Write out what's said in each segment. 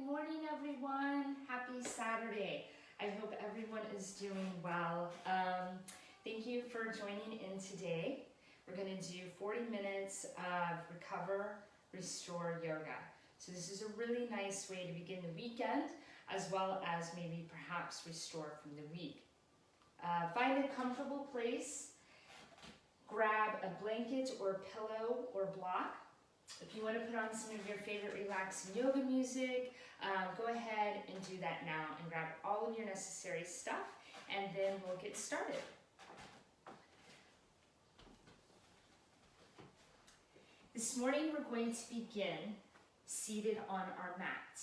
morning, everyone. Happy Saturday. I hope everyone is doing well. Thank you for joining in today. We're going to do 40 minutes of Recover, Restore Yoga. So this is a really nice way to begin the weekend, as well as maybe perhaps restore from the week. Find a comfortable place. Grab a blanket or pillow or block. If you want to put on some of your favorite relaxing yoga music, go ahead and do that now and grab all of your necessary stuff, and then we'll get started. This morning we're going to begin seated on our mat.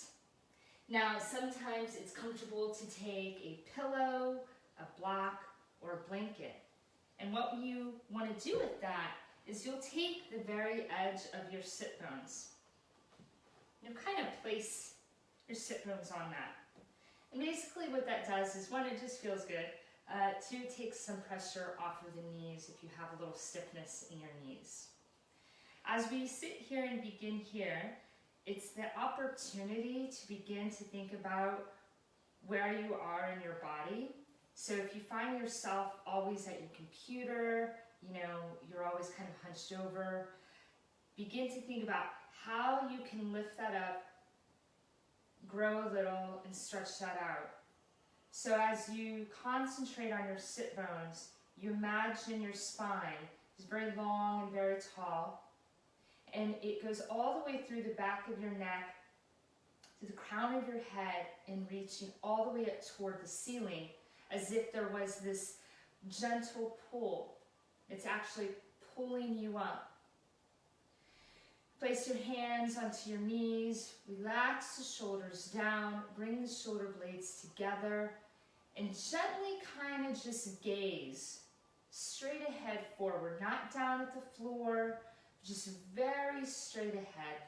Now sometimes it's comfortable to take a pillow, a block, or a blanket. And what you want to do with that is you'll take the very edge of your sit bones. You'll kind of place your sit bones on that. And basically what that does is, one, it just feels good. Two, takes some pressure off of the knees if you have a little stiffness in your knees. As we sit here and begin here, it's the opportunity to begin to think about where you are in your body. So if you find yourself always at your computer, you're always kind of hunched over, begin to think about how you can lift that up, grow a little, and stretch that out. So as you concentrate on your sit bones, you imagine your spine is very long and very tall, and it goes all the way through the back of your neck to the crown of your head and reaching all the way up toward the ceiling, as if there was this gentle pull. It's actually pulling you up. Place your hands onto your knees, relax the shoulders down, bring the shoulder blades together, and gently kind of just gaze straight ahead forward, not down at the floor, just very straight ahead.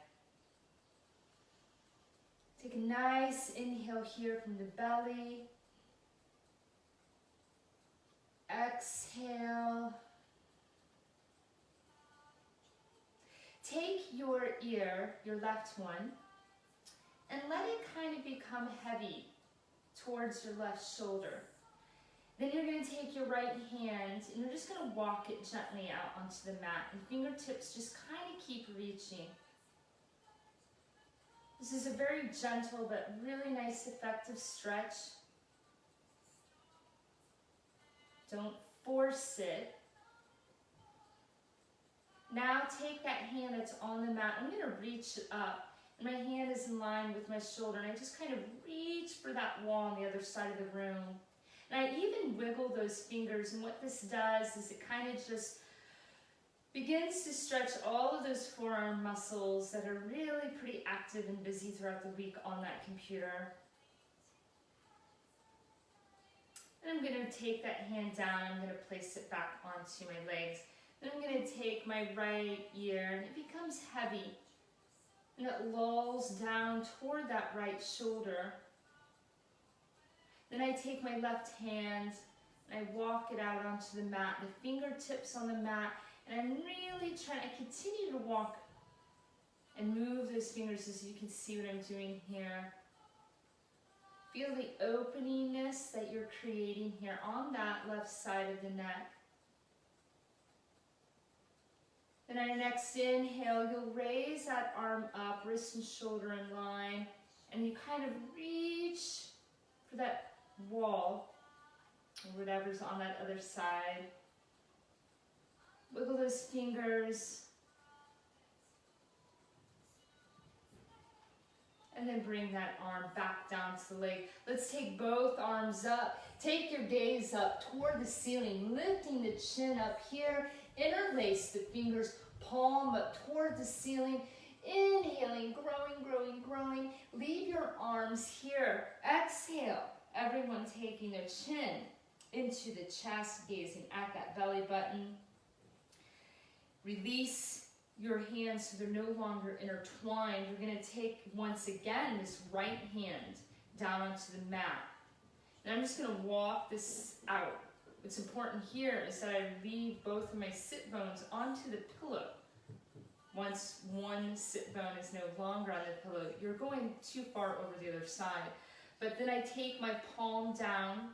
Take a nice inhale here from the belly. Exhale. Take your ear, your left one, and let it kind of become heavy towards your left shoulder. Then you're going to take your right hand and you're just going to walk it gently out onto the mat, and fingertips just kind of keep reaching. This is a very gentle but really nice effective stretch. Don't force it. Now take that hand that's on the mat. I'm going to reach up, and my hand is in line with my shoulder, and I just kind of reach for that wall on the other side of the room. And I even wiggle those fingers, and what this does is it kind of just begins to stretch all of those forearm muscles that are really pretty active and busy throughout the week on that computer. And I'm going to take that hand down, I'm going to place it back onto my legs. Then I'm going to take my right ear, and it becomes heavy, and it lulls down toward that right shoulder. Then I take my left hand, and I walk it out onto the mat, the fingertips on the mat, and I'm really trying to continue to walk and move those fingers as you can see what I'm doing here. Feel the openingness that you're creating here on that left side of the neck. Then on your next inhale, you'll raise that arm up, wrist and shoulder in line, and you kind of reach for that wall, or whatever's on that other side. Wiggle those fingers. And then bring that arm back down to the leg. Let's take both arms up. Take your gaze up toward the ceiling, lifting the chin up here. Interlace the fingers, palm up toward the ceiling. Inhaling, growing, growing, growing. Leave your arms here. Exhale. Everyone taking their chin into the chest, gazing at that belly button. Release your hands so they're no longer intertwined. We're going to take, once again, this right hand down onto the mat. And I'm just going to walk this out. What's important here is that I leave both of my sit bones onto the pillow Once one sit bone is no longer on the pillow, you're going too far over the other side. But then I take my palm down,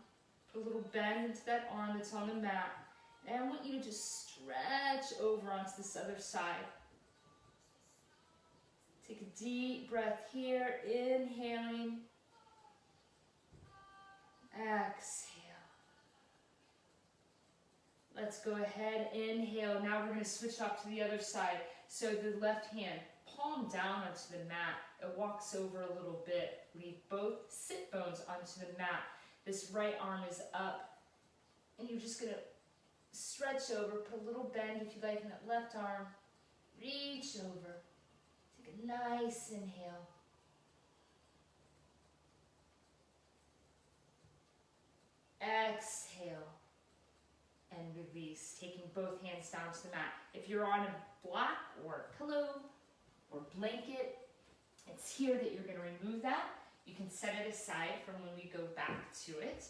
put a little bend into that arm that's on the mat, and I want you to just stretch over onto this other side. Take a deep breath here, inhaling, exhale. Let's go ahead, inhale. Now we're going to switch off to the other side. So the left hand, palm down onto the mat. It walks over a little bit. Leave both sit bones onto the mat. This right arm is up. And you're just going to stretch over, put a little bend if you like in that left arm. Reach over. Take a nice inhale. Exhale. And release, taking both hands down to the mat. If you're on a block or a pillow or blanket, it's here that you're going to remove that. You can set it aside from when we go back to it.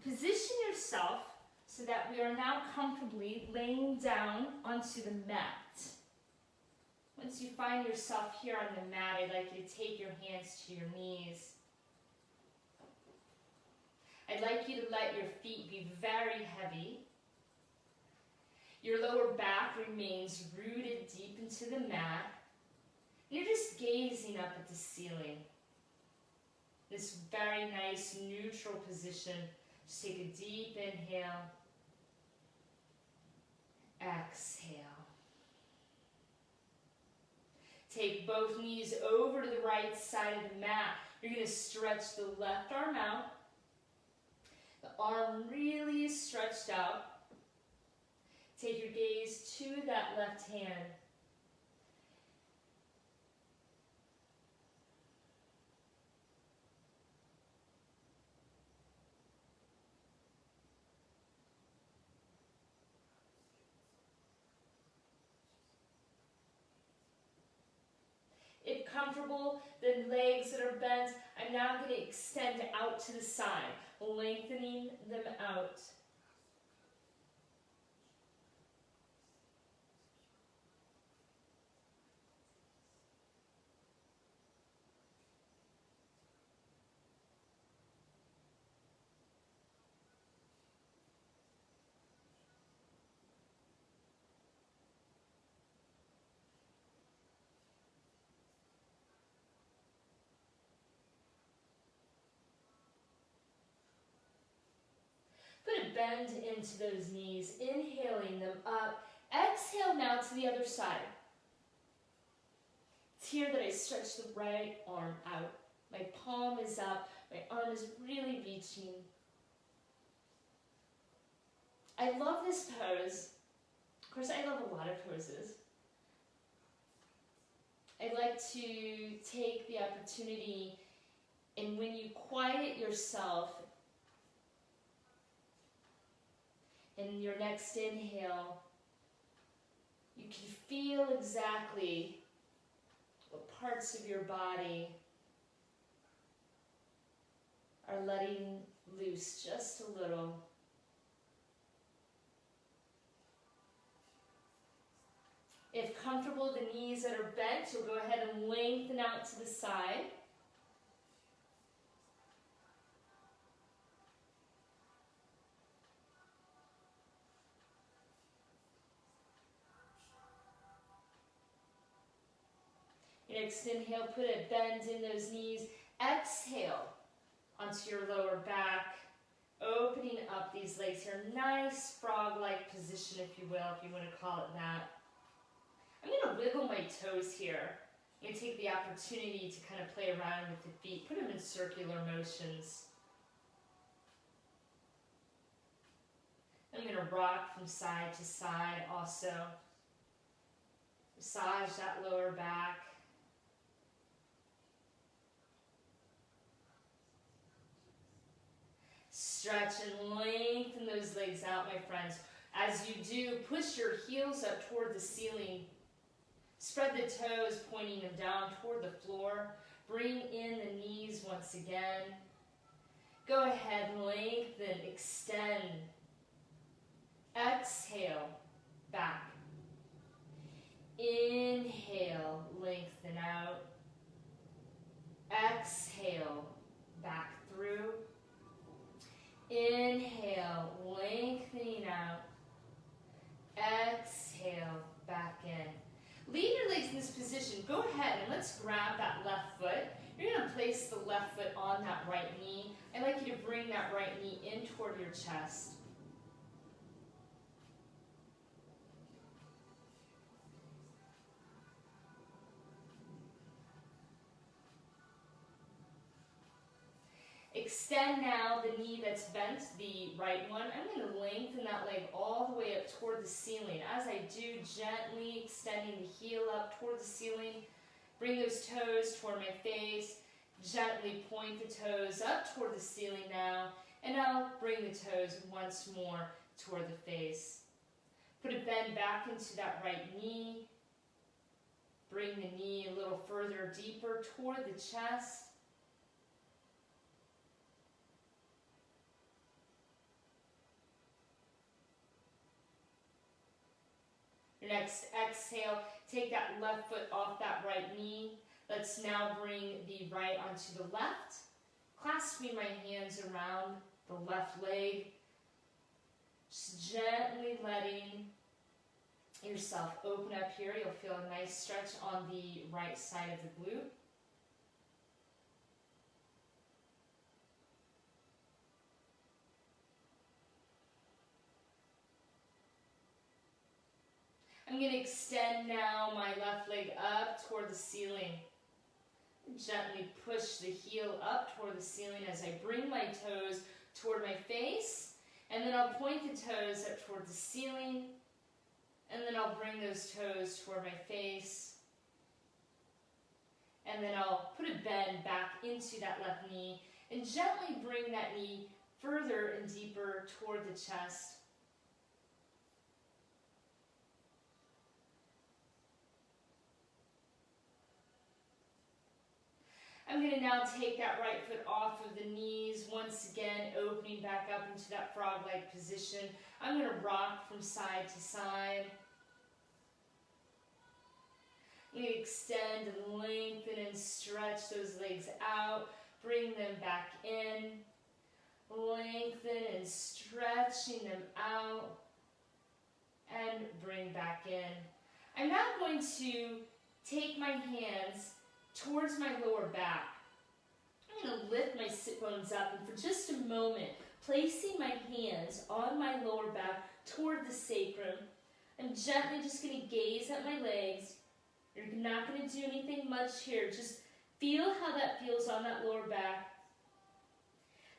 Position yourself so that we are now comfortably laying down onto the mat. Once you find yourself here on the mat, I'd like you to take your hands to your knees. I'd like you to let your feet be very heavy. Your lower back remains rooted deep into the mat. You're just gazing up at the ceiling. This very nice neutral position. Just take a deep inhale. Exhale. Take both knees over to the right side of the mat. You're going to stretch the left arm out. The arm really is stretched out. Take your gaze to that left hand. If comfortable, the legs that are bent, I'm now going to extend out to the side, lengthening them out. Put a bend into those knees, inhaling them up. Exhale now to the other side. It's here that I stretch the right arm out. My palm is up. My arm is really reaching. I love this pose. Of course, I love a lot of poses. I'd like to take the opportunity, and when you quiet yourself, in your next inhale, you can feel exactly what parts of your body are letting loose just a little. If comfortable, the knees that are bent, you'll go ahead and lengthen out to the side. Next inhale, put a bend in those knees. Exhale onto your lower back, opening up these legs here. Nice frog-like position, if you will, if you want to call it that. I'm going to wiggle my toes here. I'm going to take the opportunity to kind of play around with the feet. Put them in circular motions. I'm going to rock from side to side also. Massage that lower back. Stretch and lengthen those legs out, my friends. As you do, push your heels up toward the ceiling. Spread the toes, pointing them down toward the floor. Bring in the knees once again. Go ahead, lengthen, extend. Exhale, back. Inhale, lengthen out. Exhale, back through. Inhale, lengthening out. Exhale, back in. Leave your legs in this position. Go ahead and let's grab that left foot. You're going to place the left foot on that right knee. I'd like you to bring that right knee in toward your chest. Extend now the knee that's bent, the right one. I'm going to lengthen that leg all the way up toward the ceiling. As I do, gently extending the heel up toward the ceiling. Bring those toes toward my face. Gently point the toes up toward the ceiling now. And now bring the toes once more toward the face. Put a bend back into that right knee. Bring the knee a little further, deeper toward the chest. Your next exhale, take that left foot off that right knee. Let's now bring the right onto the left. Clasping my hands around the left leg. Just gently letting yourself open up here. You'll feel a nice stretch on the right side of the glute. I'm going to extend now my left leg up toward the ceiling. Gently push the heel up toward the ceiling as I bring my toes toward my face. And then I'll point the toes up toward the ceiling. And then I'll bring those toes toward my face. And then I'll put a bend back into that left knee. And gently bring that knee further and deeper toward the chest. I'm going to now take that right foot off of the knees, once again opening back up into that frog-like position. I'm going to rock from side to side. I'm going to extend and lengthen and stretch those legs out. Bring them back in. Lengthen and stretching them out. And bring back in. I'm now going to take my hands towards my lower back. I'm going to lift my sit bones up, and for just a moment, placing my hands on my lower back toward the sacrum, I'm gently just going to gaze at my legs. You're not going to do anything much here. Just feel how that feels on that lower back.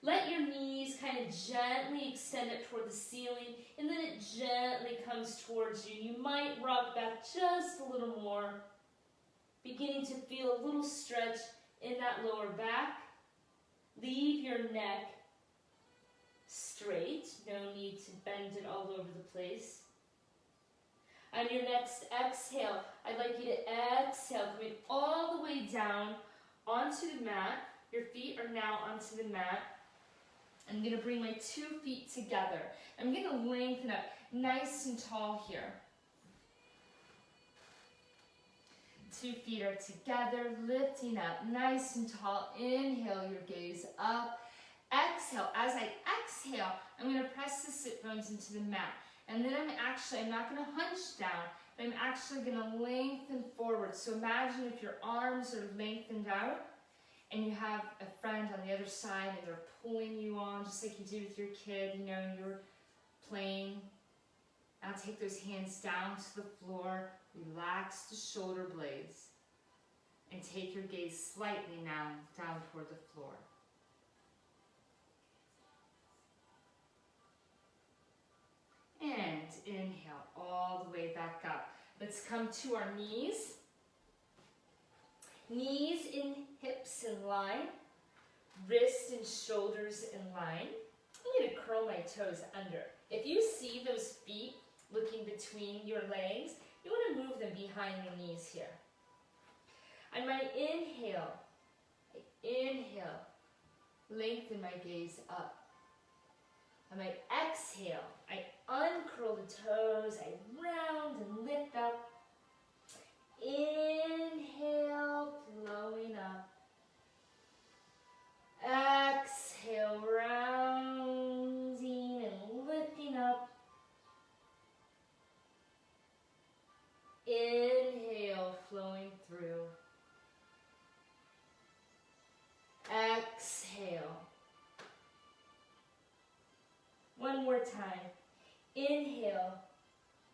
Let your knees kind of gently extend up toward the ceiling, and then it gently comes towards you. You might rock back just a little more. Beginning to feel a little stretch in that lower back. Leave your neck straight. No need to bend it all over the place. On your next exhale, I'd like you to exhale, coming all the way down onto the mat. Your feet are now onto the mat. I'm going to bring my 2 feet together. I'm going to lengthen up nice and tall here. 2 feet are together, lifting up nice and tall. Inhale, your gaze up. Exhale. As I exhale, I'm going to press the sit bones into the mat. And then I'm not going to hunch down, but I'm actually going to lengthen forward. So imagine if your arms are lengthened out and you have a friend on the other side and they're pulling you on, just like you do with your kid, you're playing. Now take those hands down to the floor. Relax the shoulder blades and take your gaze slightly now down toward the floor. And inhale all the way back up. Let's come to our knees. Knees and hips in line. Wrists and shoulders in line. I'm going to curl my toes under. If you see those feet looking between your legs, you want to move them behind your knees here. On my inhale, lengthen my gaze up. On my exhale, I uncurl the toes, I round and lift up. Inhale, flowing up. Exhale, rounding and lifting up. Inhale, flowing through. Exhale. One more time. Inhale,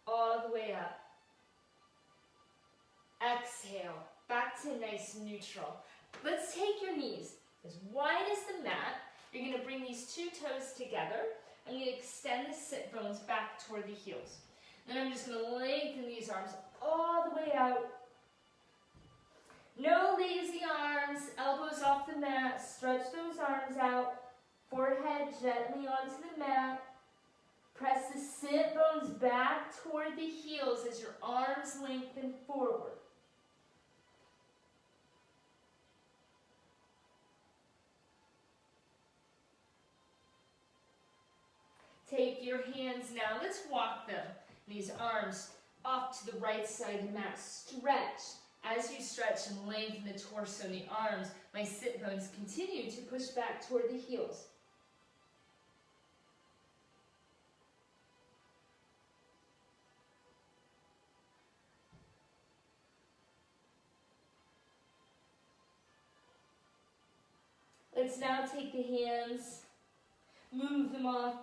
all the way up. Exhale, back to nice neutral. Let's take your knees as wide as the mat. You're going to bring these two toes together. I'm going to extend the sit bones back toward the heels. Then I'm just going to lengthen these arms all the way out. No lazy arms, elbows off the mat. Stretch those arms out. Forehead gently onto the mat. Press the sit bones back toward the heels as your arms lengthen forward. Take your hands now, let's walk them. These arms off to the right side of the mat. Stretch. As you stretch and lengthen the torso and the arms, my sit bones continue to push back toward the heels. Let's now take the hands, move them off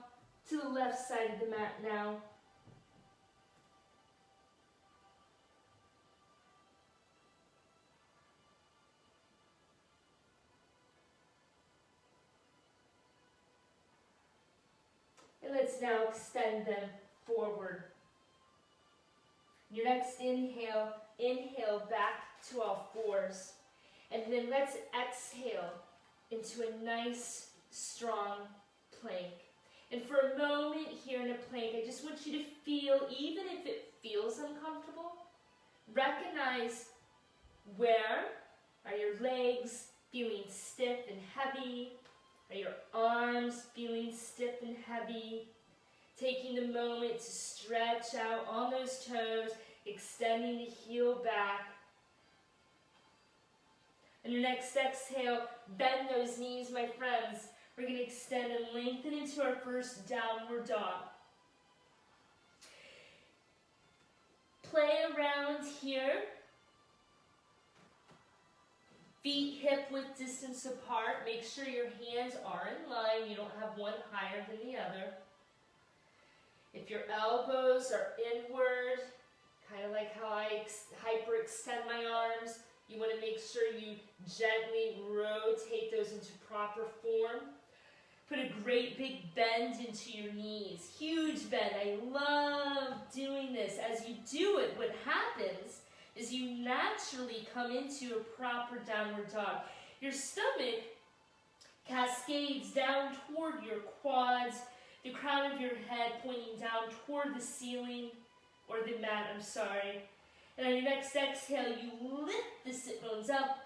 to the left side of the mat now. And let's now extend them forward. Your next inhale, inhale back to all fours. And then let's exhale into a nice, strong plank. And for a moment here in a plank, I just want you to feel, even if it feels uncomfortable, recognize where are your legs feeling stiff and heavy, are your arms feeling stiff and heavy, taking the moment to stretch out on those toes, extending the heel back. And your next exhale, bend those knees, my friends. We're going to extend and lengthen into our first downward dog. Play around here. Feet hip-width distance apart. Make sure your hands are in line. You don't have one higher than the other. If your elbows are inward, kind of like how I hyperextend my arms, you want to make sure you gently rotate those into proper form. Put a great big bend into your knees. Huge bend. I love doing this. As you do it, what happens is you naturally come into a proper downward dog. Your stomach cascades down toward your quads, the crown of your head pointing down toward the ceiling, or the mat, I'm sorry. And on your next exhale, you lift the sit bones up,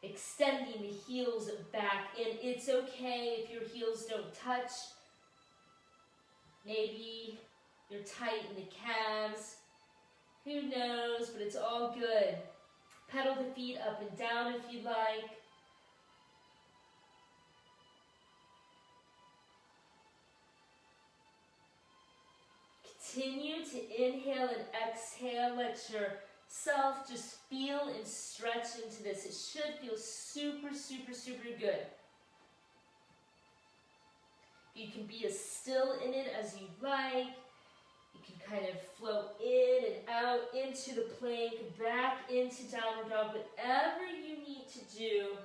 extending the heels back. And it's okay if your heels don't touch. Maybe you're tight in the calves. Who knows, but it's all good. Pedal the feet up and down if you like. Continue to inhale and exhale. Let yourself just feel and stretch into this. It should feel super, super, super good. You can be as still in it as you like. You can kind of float in and out into the plank, back into downward dog, whatever you need to do.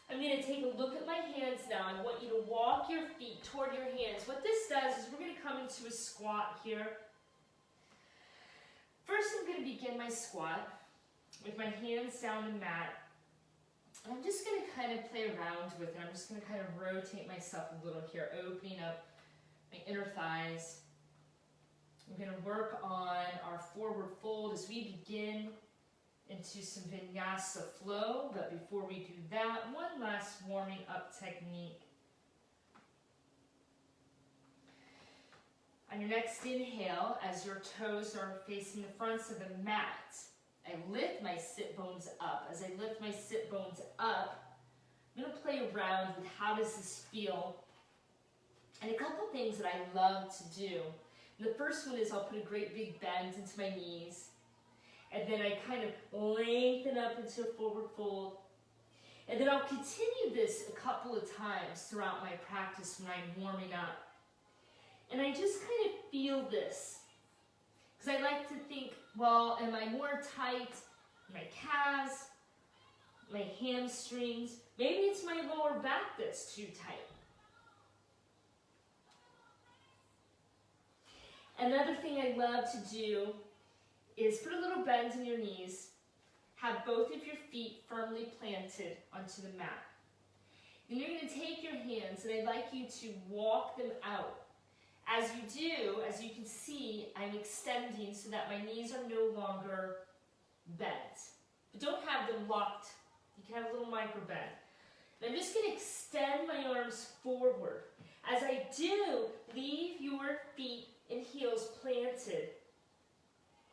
I'm going to take a look at my hands now. I want you to walk your feet toward your hands. What this does is we're going to come into a squat here. First, I'm going to begin my squat with my hands down the mat. I'm just going to kind of play around with it. I'm just going to kind of rotate myself a little here, opening up my inner thighs. We're going to work on our forward fold as we begin into some vinyasa flow. But before we do that, one last warming up technique. On your next inhale, as your toes are facing the fronts of the mat, I lift my sit bones up. As I lift my sit bones up, I'm going to play around with how does this feel. And a couple things that I love to do. And the first one is I'll put a great big bend into my knees. And then I kind of lengthen up into a forward fold. And then I'll continue this a couple of times throughout my practice when I'm warming up. And I just kind of feel this. Because I like to think, well, am I more tight in my calves, my hamstrings? Maybe it's my lower back that's too tight. Another thing I love to do is put a little bend in your knees, have both of your feet firmly planted onto the mat. Then you're going to take your hands and I'd like you to walk them out. As you do, as you can see, I'm extending so that my knees are no longer bent. But don't have them locked. You can have a little micro bend. And I'm just going to extend my arms forward. As I do, leave your feet and heels planted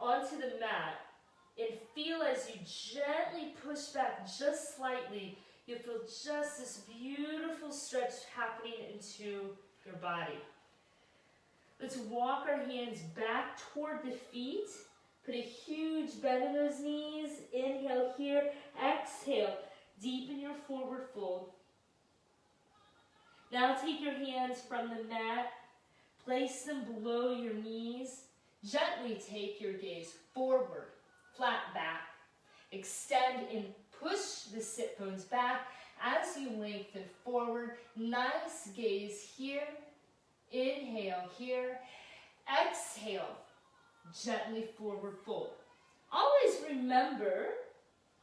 onto the mat and feel as you gently push back just slightly, you'll feel just this beautiful stretch happening into your body. Let's walk our hands back toward the feet. Put a huge bend in those knees. Inhale here. Exhale. Deepen your forward fold. Now take your hands from the mat. Place them below your knees. Gently take your gaze forward. Flat back. Extend and push the sit bones back as you lengthen forward. Nice gaze here. Inhale here. Exhale. Gently forward fold. Always remember,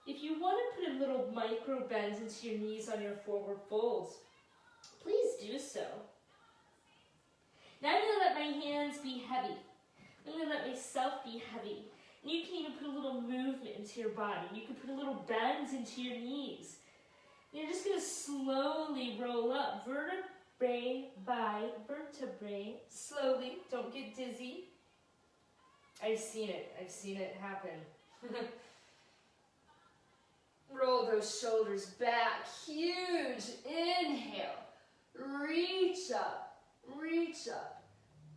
if you want to put a little micro bend into your knees on your forward folds, please do so. Now I'm going to let my hands be heavy. I'm going to let myself be heavy. And you can even put a little movement into your body. You can put a little bend into your knees. And you're just going to slowly roll up vertebrae by vertebrae. Slowly. Don't get dizzy. I've seen it. I've seen it happen. Roll those shoulders back. Huge inhale. Reach up. Reach up.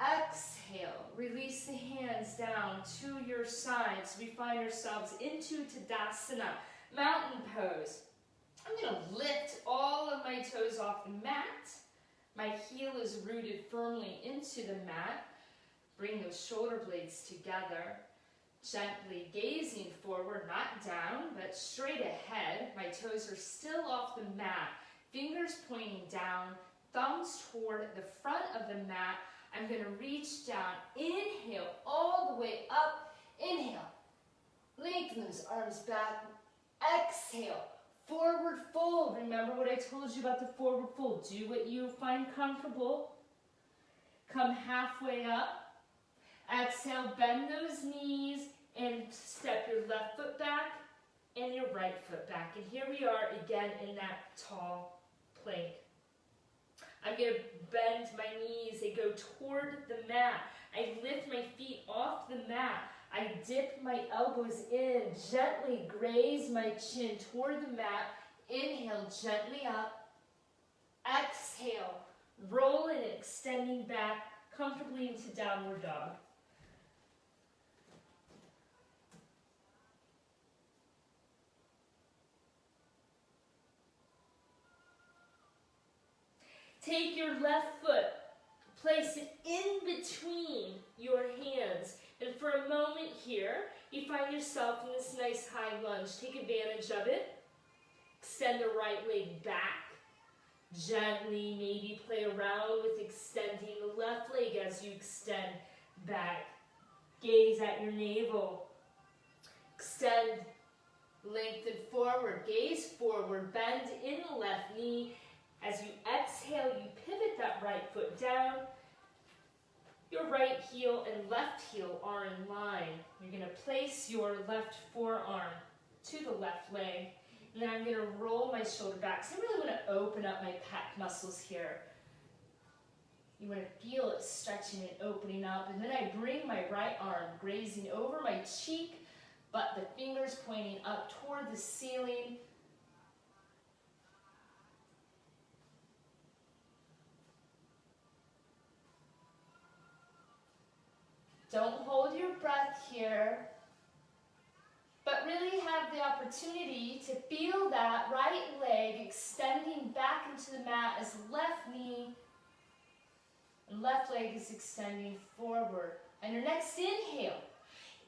Exhale. Release the hands down to your sides. We find ourselves into Tadasana, mountain pose. I'm going to lift all of my toes off the mat. My heel is rooted firmly into the mat. Bring those shoulder blades together. Gently gazing forward, not down, but straight ahead. My toes are still off the mat. Fingers pointing down. Thumbs toward the front of the mat. I'm going to reach down. Inhale all the way up. Inhale. Lengthen those arms back. Exhale. Forward fold. Remember what I told you about the forward fold. Do what you find comfortable. Come halfway up. Exhale, bend those knees and step your left foot back and your right foot back. And here we are again in that tall plank. I'm going to bend my knees. They go toward the mat. I lift my feet off the mat. I dip my elbows in, gently graze my chin toward the mat. Inhale, gently up. Exhale, roll and extending back comfortably into downward dog. Take your left foot, place it in between your hands. And for a moment here, you find yourself in this nice high lunge. Take advantage of it. Extend the right leg back. Gently maybe play around with extending the left leg as you extend back. Gaze at your navel. Extend, lengthen forward, gaze forward, bend in the left knee. As you exhale, you pivot that right foot down. Your right heel and left heel are in line. You're going to place your left forearm to the left leg. And then I'm going to roll my shoulder back. So I really want to open up my pec muscles here. You want to feel it stretching and opening up. And then I bring my right arm grazing over my cheek, but the fingers pointing up toward the ceiling. Don't hold your breath here, but really have the opportunity to feel that right leg extending back into the mat as left knee and left leg is extending forward. And your next inhale.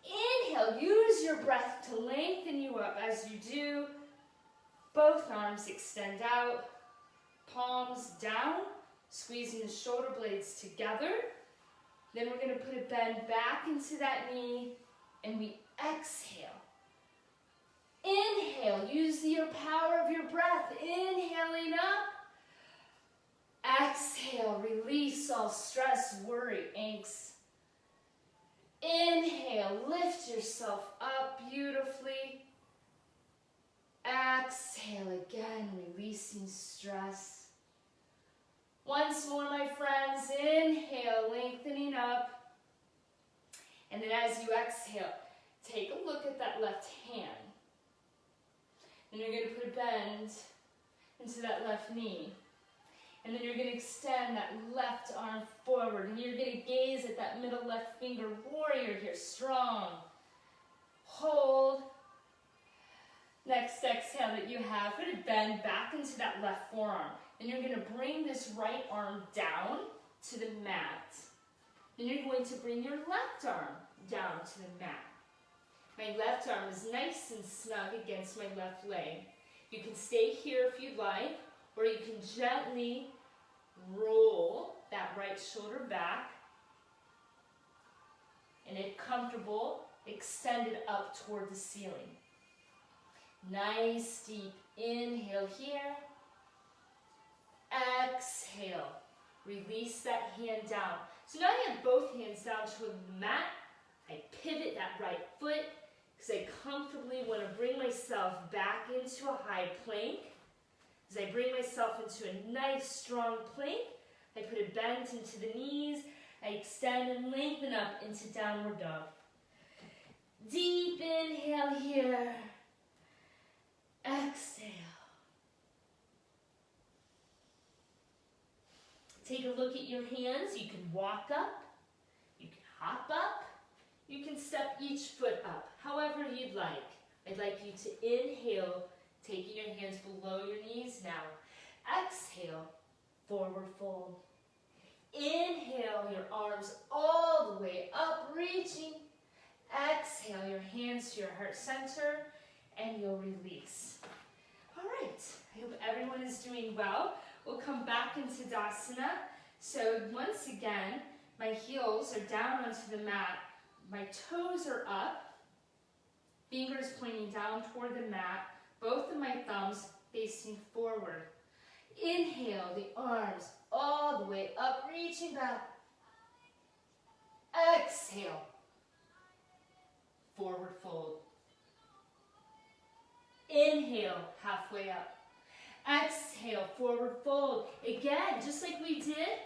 Inhale, use your breath to lengthen you up. As you do, both arms extend out, palms down, squeezing the shoulder blades together. Then we're going to put a bend back into that knee, and we exhale. Inhale, use your power of your breath. Inhaling up. Exhale, release all stress, worry, angst. Inhale, lift yourself up beautifully. Exhale again, releasing stress. Once more, my friends, inhale, lengthening up. And then as you exhale, take a look at that left hand. And you're going to put a bend into that left knee. And then you're going to extend that left arm forward. And you're going to gaze at that middle left finger. Warrior here, strong. Hold. Next exhale that you have, put a bend back into that left forearm. And you're going to bring this right arm down to the mat. Then you're going to bring your left arm down to the mat. My left arm is nice and snug against my left leg. You can stay here if you'd like, or you can gently roll that right shoulder back. And if comfortable, extend it up toward the ceiling. Nice deep inhale here. Exhale. Release that hand down. So now I have both hands down toward the mat. I pivot that right foot because I comfortably want to bring myself back into a high plank. As I bring myself into a nice strong plank, I put a bend into the knees. I extend and lengthen up into downward dog. Deep inhale here. Exhale. Take a look at your hands. You can walk up, you can hop up, you can step each foot up, however you'd like. I'd like you to inhale, taking your hands below your knees now. Exhale, forward fold. Inhale, your arms all the way up, reaching. Exhale, your hands to your heart center, and you'll release. All right, I hope everyone is doing well. We'll come back into Tadasana. So once again, my heels are down onto the mat. My toes are up, fingers pointing down toward the mat, both of my thumbs facing forward. Inhale, the arms all the way up, reaching back. Exhale, forward fold. Inhale, halfway up. Exhale, forward fold. Again, just like we did,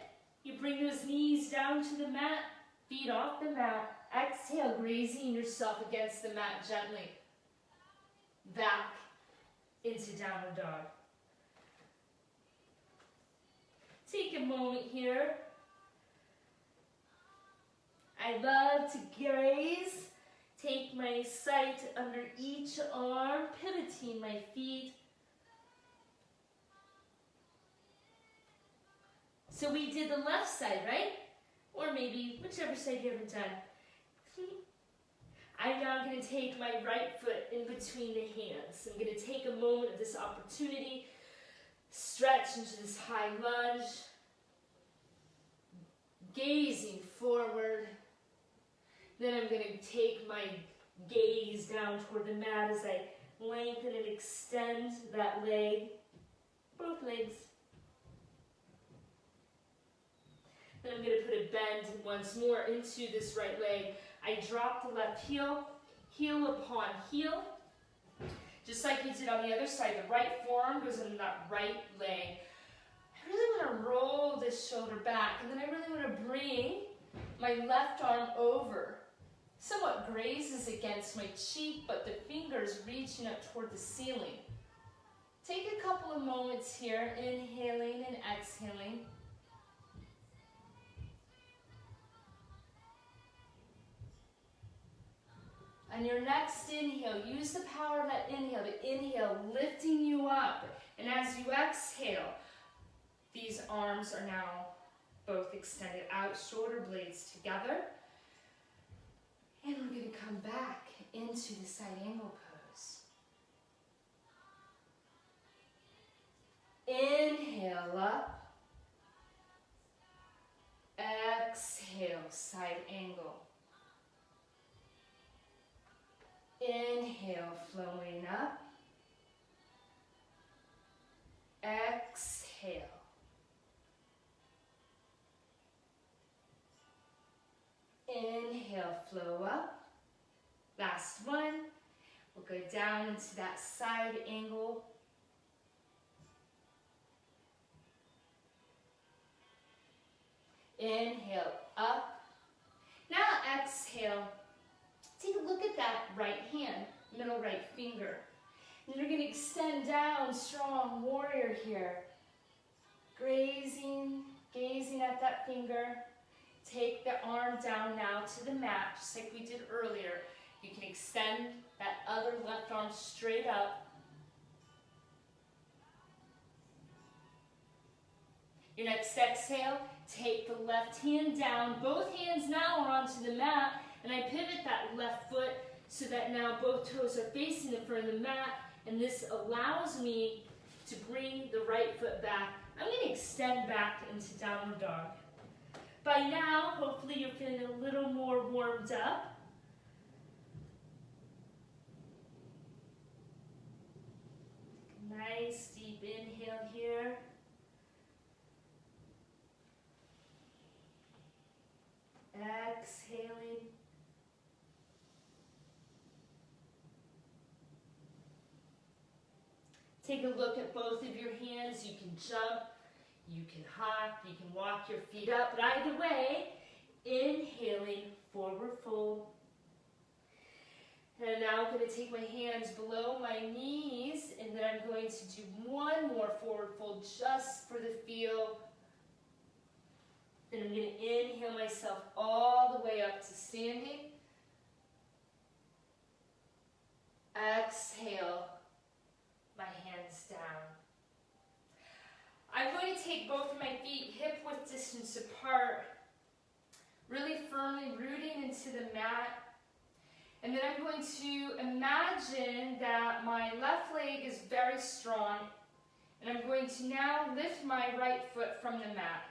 you bring those knees down to the mat, feet off the mat. Exhale, grazing yourself against the mat gently. Back into downward dog. Take a moment here. I love to gaze. Take my sight under each arm, pivoting my feet. So we did the left side, right? Or maybe whichever side you haven't done. I'm now going to take my right foot in between the hands. I'm going to take a moment of this opportunity, stretch into this high lunge, gazing forward. Then I'm going to take my gaze down toward the mat as I lengthen and extend that leg, both legs. Then I'm going to put a bend once more into this right leg. I drop the left heel, heel upon heel. Just like you did on the other side, the right forearm goes in that right leg. I really want to roll this shoulder back, and then I really want to bring my left arm over. Somewhat grazes against my cheek, but the fingers reaching up toward the ceiling. Take a couple of moments here, inhaling and exhaling. On your next inhale, use the power of that inhale to inhale, lifting you up. And as you exhale, these arms are now both extended out, shoulder blades together. And we're going to come back into the side angle pose. Inhale up. Exhale, side angle. Inhale, flowing up. Exhale. Inhale, flow up. Last one. We'll go down into that side angle. Inhale, up. Now exhale. Take a look at that right hand, middle right finger. And you're going to extend down, strong warrior here. Gazing at that finger. Take the arm down now to the mat, just like we did earlier. You can extend that other left arm straight up. Your next exhale, take the left hand down. Both hands now are onto the mat. And I pivot that left foot so that now both toes are facing in front of the mat. And this allows me to bring the right foot back. I'm going to extend back into downward dog. By now, hopefully you're feeling a little more warmed up. Nice deep inhale here. Exhaling. Take a look at both of your hands. You can jump, you can hop, you can walk your feet up. But either way, inhaling, forward fold. And now I'm going to take my hands below my knees, and then I'm going to do one more forward fold just for the feel. Then I'm going to inhale myself all the way up to standing. Exhale, my hands down. I'm going to take both of my feet hip-width distance apart, really firmly rooting into the mat. And then I'm going to imagine that my left leg is very strong, and I'm going to now lift my right foot from the mat.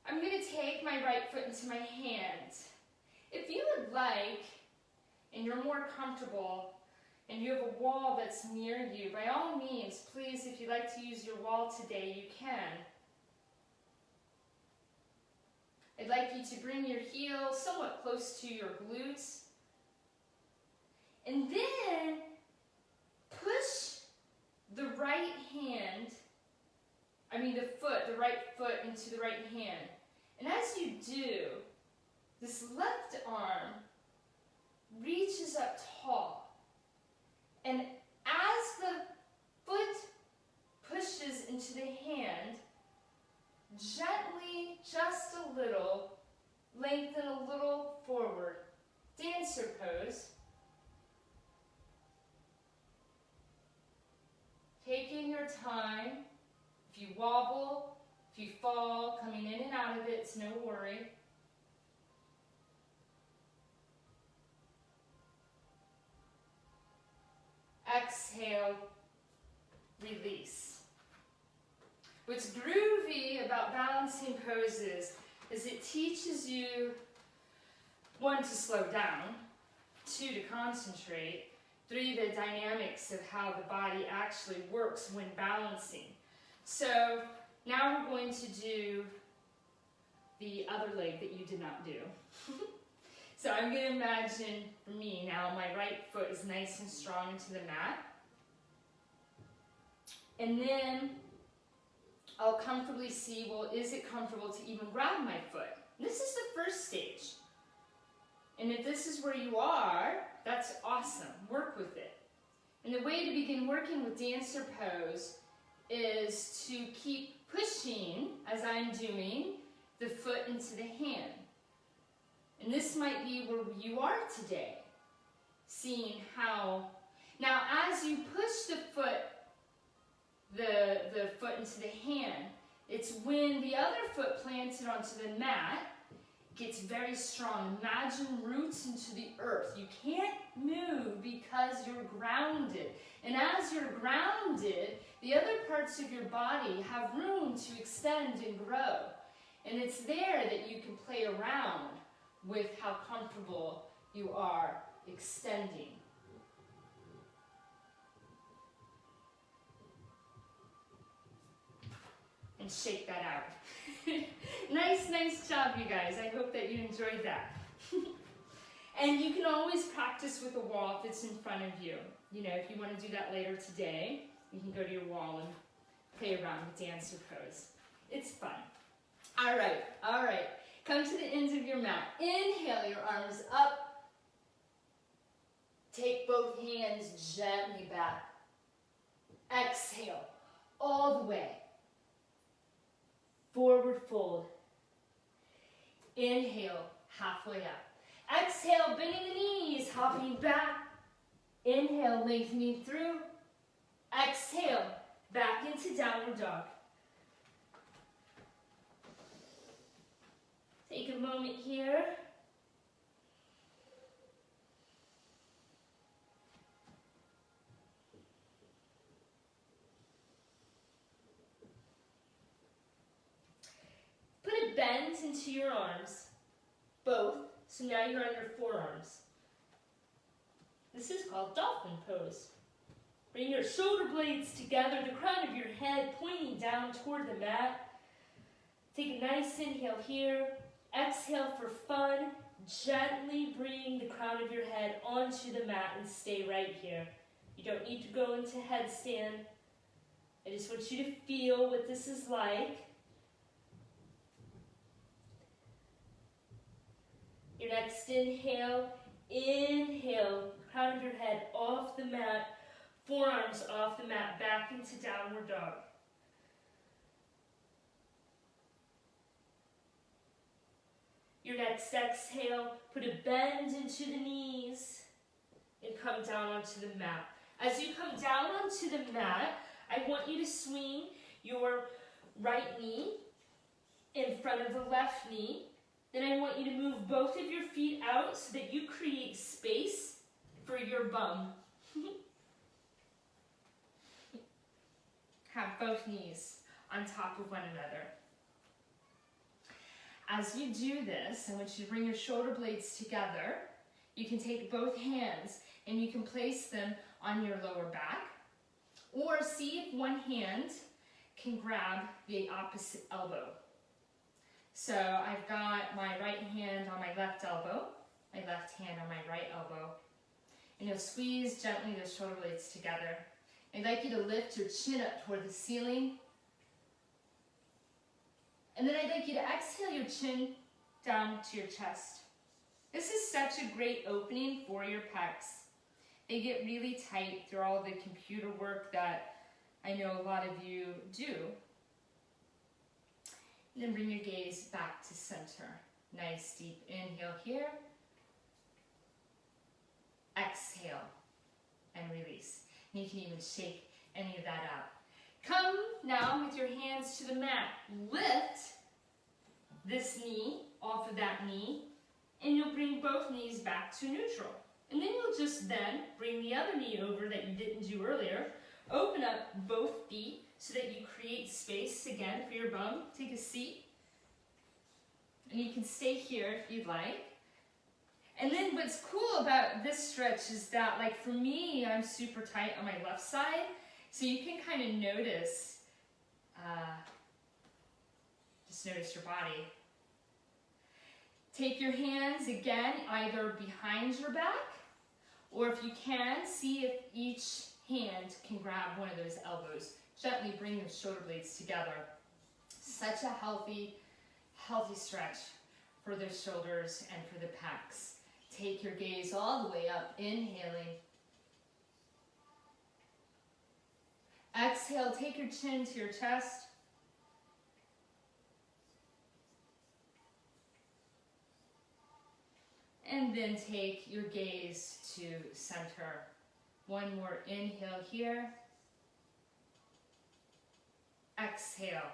I'm going to take my right foot into my hand. If you would like, and you're more comfortable, and you have a wall that's near you, by all means, please, if you'd like to use your wall today, you can. I'd like you to bring your heel somewhat close to your glutes. And then push the right hand, the right foot into the right hand. And as you do, this left arm reaches up tall. And as the foot pushes into the hand, gently, just a little, lengthen a little forward. Dancer pose. Taking your time. If you wobble, if you fall, coming in and out of it, it's no worry. Exhale, release. What's groovy about balancing poses is it teaches you, 1, to slow down, 2, to concentrate, 3, the dynamics of how the body actually works when balancing. So now we're going to do the other leg that you did not do. So I'm going to imagine, for me now, my right foot is nice and strong into the mat. And then I'll comfortably see, well, is it comfortable to even grab my foot? This is the first stage. And if this is where you are, that's awesome. Work with it. And the way to begin working with dancer pose is to keep pushing, as I'm doing, the foot into the hand. And this might be where you are today, seeing how. Now, as you push the foot into the hand, it's when the other foot planted onto the mat gets very strong. Imagine roots into the earth. You can't move because you're grounded. And as you're grounded, the other parts of your body have room to extend and grow. And it's there that you can play around with how comfortable you are extending. And shake that out. Nice job, you guys. I hope that you enjoyed that. And you can always practice with a wall if it's in front of you. You know, if you want to do that later today, you can go to your wall and play around with dancer pose. It's fun. All right. Come to the ends of your mat. Inhale your arms up. Take both hands gently back. Exhale all the way. Forward fold. Inhale, halfway up. Exhale, bending the knees, hopping back. Inhale, lengthening through. Exhale, back into downward dog. Take a moment here. Put a bend into your arms, both, so now you're on your forearms. This is called dolphin pose. Bring your shoulder blades together, the crown of your head pointing down toward the mat. Take a nice inhale here. Exhale for fun. Gently bring the crown of your head onto the mat and stay right here. You don't need to go into headstand. I just want you to feel what this is like. Your next inhale, crown of your head off the mat, forearms off the mat, back into downward dog. Your next exhale, put a bend into the knees and come down onto the mat. As you come down onto the mat, I want you to swing your right knee in front of the left knee. Then I want you to move both of your feet out so that you create space for your bum. Have both knees on top of one another. As you do this, I want you to bring your shoulder blades together. You can take both hands and you can place them on your lower back, or see if one hand can grab the opposite elbow. So I've got my right hand on my left elbow, my left hand on my right elbow. And you'll squeeze gently the shoulder blades together. I'd like you to lift your chin up toward the ceiling. And then I'd like you to exhale your chin down to your chest. This is such a great opening for your pecs. They get really tight through all the computer work that I know a lot of you do. And then bring your gaze back to center. Nice deep inhale here. Exhale and release. And you can even shake any of that out. Come now with your hands to the mat. Lift this knee off of that knee, and you'll bring both knees back to neutral. And then you'll just then bring the other knee over that you didn't do earlier. Open up both feet so that you create space again for your bum. Take a seat. And you can stay here if you'd like. And then what's cool about this stretch is that, like for me, I'm super tight on my left side. So you can kind of notice, just notice your body. Take your hands again, either behind your back, or if you can, see if each hand can grab one of those elbows. Gently bring the shoulder blades together. Such a healthy stretch for the shoulders and for the pecs. Take your gaze all the way up, inhaling. Exhale, take your chin to your chest. And then take your gaze to center. One more inhale here. Exhale,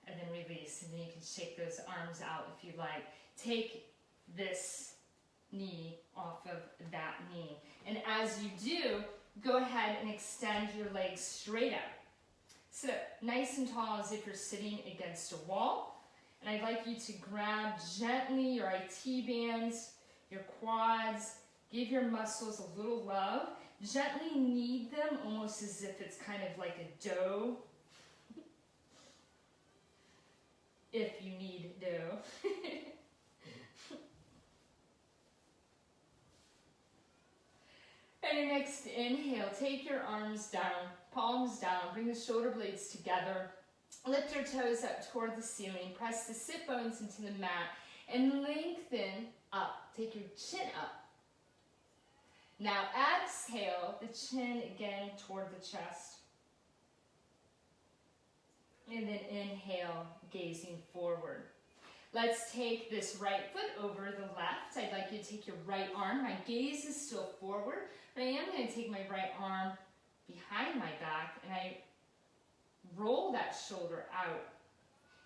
and then release. And then you can shake those arms out if you like. Take this knee off of that knee. And as you do, go ahead and extend your legs straight out. Sit up nice and tall as if you're sitting against a wall. And I'd like you to grab gently your IT bands, your quads, give your muscles a little love. Gently knead them almost as if it's kind of like a dough. If you need dough. And your next inhale, take your arms down, palms down, bring the shoulder blades together. Lift your toes up toward the ceiling, press the sit bones into the mat, and lengthen up. Take your chin up. Now exhale, the chin again toward the chest. And then inhale, gazing forward. Let's take this right foot over the left. I'd like you to take your right arm. My gaze is still forward, but I am going to take my right arm behind my back and I roll that shoulder out.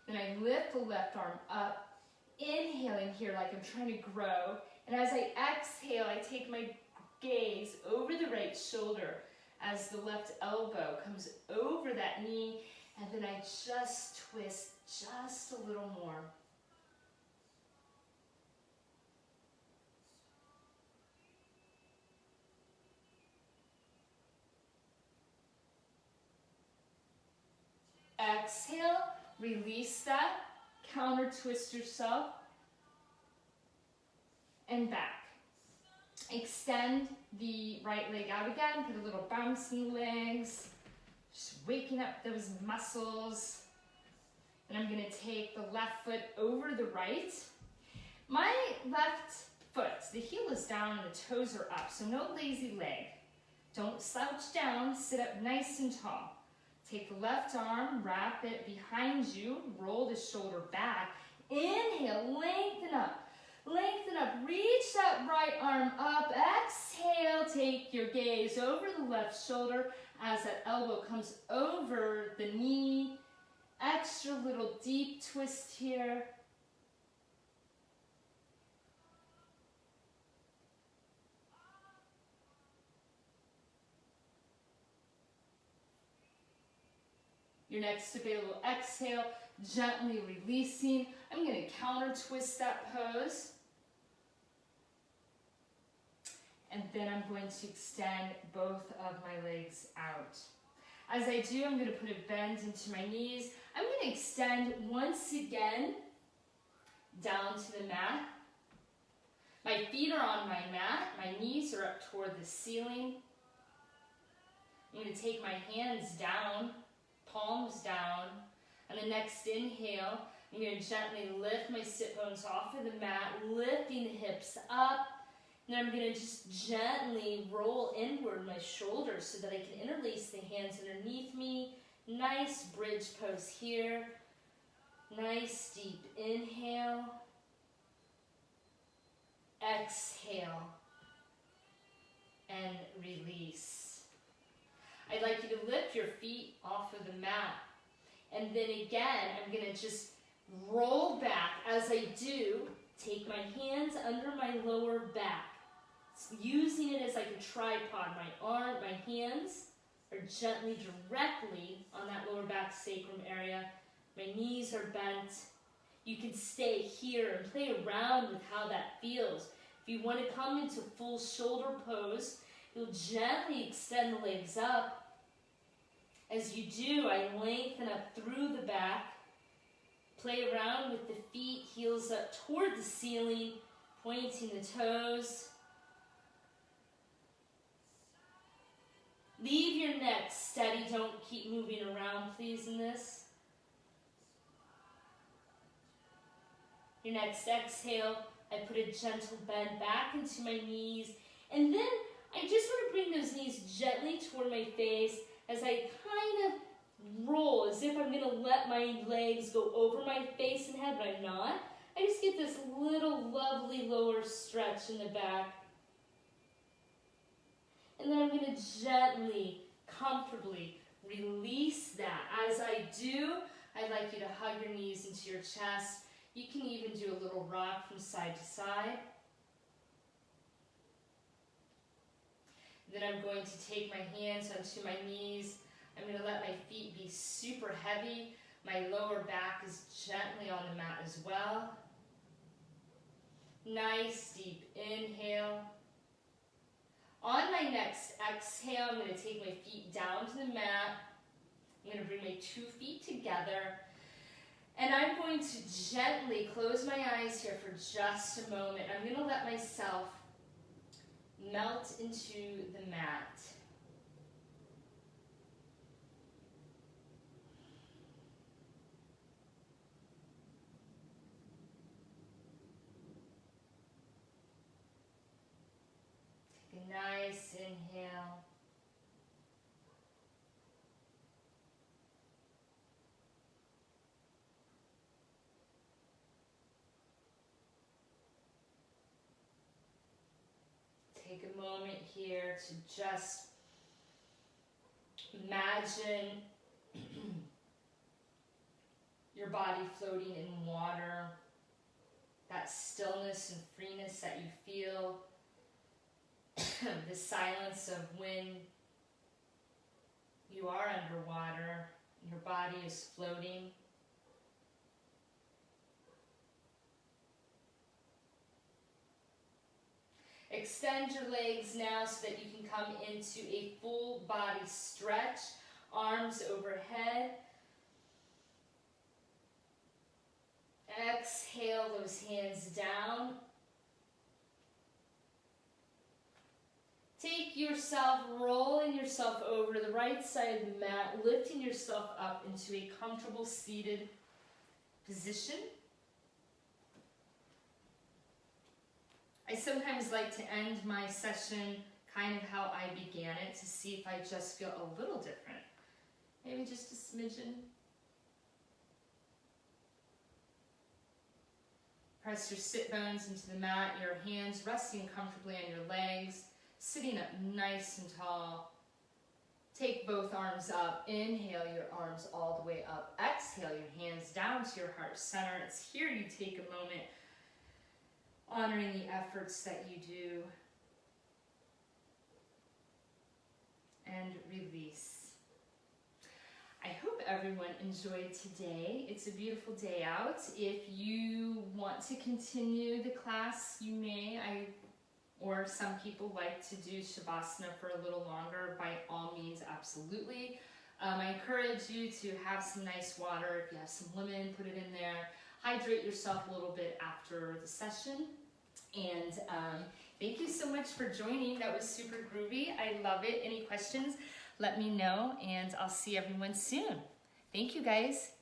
Then I lift the left arm up, inhaling here like I'm trying to grow. And as I exhale, I take my gaze over the right shoulder as the left elbow comes over that knee, and then I just twist just a little more. Exhale, release that, counter twist yourself, and back. Extend the right leg out again, put a little bounce in the legs, just waking up those muscles. And I'm gonna take the left foot over the right. My left foot, the heel is down and the toes are up, so no lazy leg. Don't slouch down, sit up nice and tall. Take the left arm, wrap it behind you, roll the shoulder back. Inhale, lengthen up. Lengthen up, reach that right arm up. Exhale, take your gaze over the left shoulder as that elbow comes over the knee. Extra little deep twist here. Your next available exhale, gently releasing. I'm going to counter twist that pose. And then I'm going to extend both of my legs out. As I do, I'm going to put a bend into my knees. I'm going to extend once again down to the mat. My feet are on my mat. My knees are up toward the ceiling. I'm going to take my hands down, palms down. On the next inhale, I'm going to gently lift my sit bones off of the mat, lifting the hips up. And I'm going to just gently roll inward my shoulders so that I can interlace the hands underneath me. Nice bridge pose here. Nice deep inhale. Exhale. And release. I'd like you to lift your feet off of the mat. And then again, I'm going to just roll back. As I do, take my hands under my lower back. Using it as like a tripod. My hands are gently directly on that lower back sacrum area. My knees are bent. You can stay here and play around with how that feels. If you want to come into full shoulder pose, you'll gently extend the legs up. As you do, I lengthen up through the back. Play around with the feet, heels up toward the ceiling, pointing the toes. Leave your neck steady. Don't keep moving around, please, in this. Your next exhale, I put a gentle bend back into my knees. And then I just want to bring those knees gently toward my face as I kind of roll, as if I'm going to let my legs go over my face and head, but I'm not. I just get this little lovely lower stretch in the back. And then I'm going to gently, comfortably release that. As I do, I'd like you to hug your knees into your chest. You can even do a little rock from side to side. Then I'm going to take my hands onto my knees. I'm going to let my feet be super heavy. My lower back is gently on the mat as well. Nice deep inhale. On my next exhale, I'm going to take my feet down to the mat. I'm going to bring my 2 feet together. And I'm going to gently close my eyes here for just a moment. I'm going to let myself melt into the mat. Take a nice inhale. Take a moment here to just imagine your body floating in water, that stillness and freeness that you feel, the silence of when you are underwater, your body is floating. Extend your legs now so that you can come into a full body stretch, arms overhead. Exhale those hands down. Take yourself, rolling yourself over to the right side of the mat, lifting yourself up into a comfortable seated position. I sometimes like to end my session kind of how I began it to see if I just feel a little different. Maybe just a smidgen. Press your sit bones into the mat, your hands resting comfortably on your legs, sitting up nice and tall. Take both arms up. Inhale your arms all the way up. Exhale your hands down to your heart center. It's here you take a moment honoring the efforts that you do. And release. I hope everyone enjoyed today. It's a beautiful day out. If you want to continue the class, you may. Or some people like to do Shavasana for a little longer. By all means, absolutely. I encourage you to have some nice water. If you have some lemon, put it in there. Hydrate yourself a little bit after the session. And thank you so much for joining. That was super groovy. I love it. Any questions, let me know, and I'll see everyone soon. Thank you, guys.